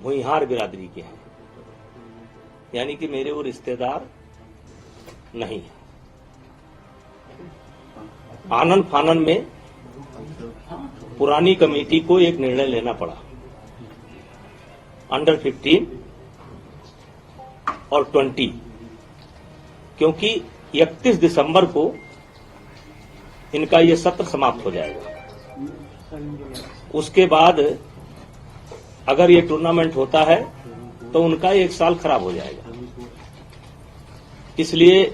भुइहार बिरादरी के हैं, यानी कि मेरे वो रिश्तेदार नहीं है। आनन फानन में पुरानी कमेटी को एक निर्णय लेना पड़ा, अंडर 15 और 20, क्योंकि 31 दिसंबर को इनका ये सत्र समाप्त हो जाएगा। उसके बाद अगर ये टूर्नामेंट होता है तो उनका एक साल खराब हो जाएगा। इसलिए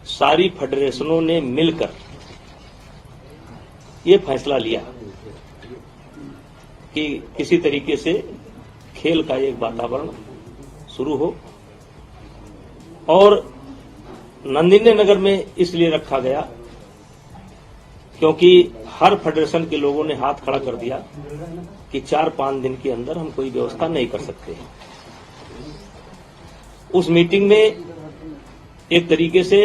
सारी फेडरेशनों ने मिलकर ये फैसला लिया कि किसी तरीके से खेल का एक वातावरण शुरू हो, और नंदिनी नगर में इसलिए रखा गया क्योंकि हर फेडरेशन के लोगों ने हाथ खड़ा कर दिया कि 4-5 दिन के अंदर हम कोई व्यवस्था नहीं कर सकते हैं। उस मीटिंग में एक तरीके से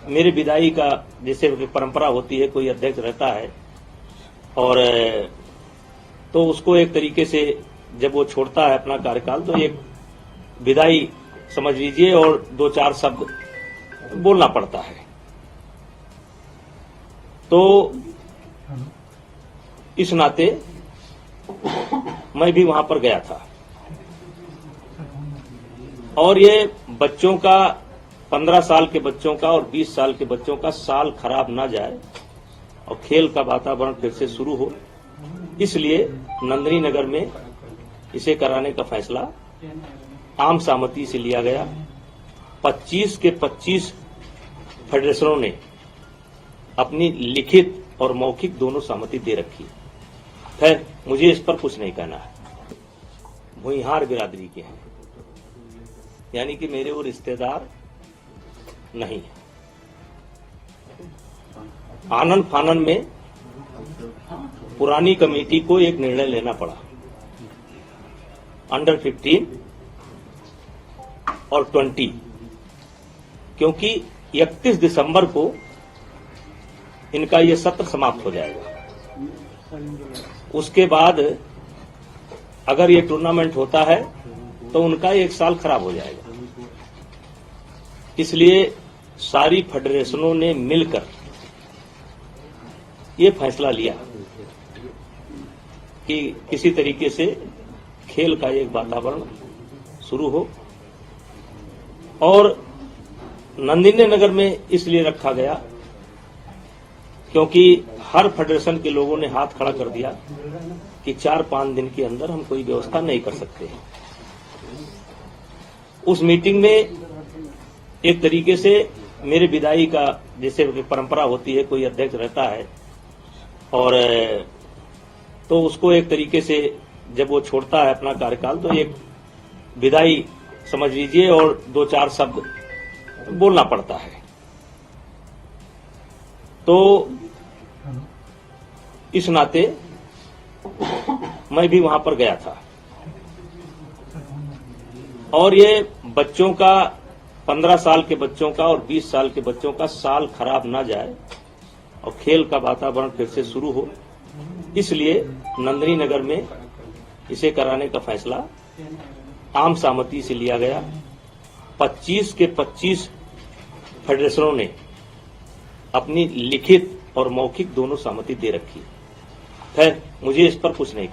मेरे विदाई का जैसे परंपरा होती है, कोई अध्यक्ष रहता है और तो उसको एक तरीके से जब वो छोड़ता है अपना कार्यकाल तो एक विदाई समझ लीजिए और 2-4 शब्द बोलना पड़ता है। तो इस नाते मैं भी वहां पर गया था, और ये बच्चों का 15 साल के बच्चों का और 20 साल के बच्चों का साल खराब ना जाए और खेल का वातावरण फिर से शुरू हो, इसलिए नंदिनी नगर में इसे कराने का फैसला आम सहमति से लिया गया। 25 के 25 फेडरेशनों ने अपनी लिखित और मौखिक दोनों सहमति दे रखी है। मुझे इस पर कुछ नहीं कहना है। भुइहार बिरादरी के हैं, यानी कि मेरे वो रिश्तेदार नहीं है। आनन फानन में पुरानी कमेटी को एक निर्णय लेना पड़ा, अंडर 15 और 20, क्योंकि 31 दिसंबर को इनका ये सत्र समाप्त हो जाएगा। उसके बाद अगर ये टूर्नामेंट होता है तो उनका एक साल खराब हो जाएगा। इसलिए सारी फेडरेशनों ने मिलकर ये फैसला लिया कि किसी तरीके से खेल का एक वातावरण शुरू हो, और नंदिनी नगर में इसलिए रखा गया क्योंकि हर फेडरेशन के लोगों ने हाथ खड़ा कर दिया कि 4-5 दिन के अंदर हम कोई व्यवस्था नहीं कर सकते हैं। उस मीटिंग में एक तरीके से मेरे विदाई का जैसे परंपरा होती है, कोई अध्यक्ष रहता है और तो उसको एक तरीके से जब वो छोड़ता है अपना कार्यकाल तो एक विदाई समझ लीजिए और 2-4 शब्द बोलना पड़ता है। तो इस नाते मैं भी वहां पर गया था, और ये बच्चों का 15 साल के बच्चों का और 20 साल के बच्चों का साल खराब ना जाए और खेल का वातावरण फिर से शुरू हो, इसलिए नंदिनी नगर में इसे कराने का फैसला आम सहमति से लिया गया। 25 के 25 फेडरेशनों ने अपनी लिखित और मौखिक दोनों सहमति दे रखी है। मुझे इस पर कुछ नहीं कहना।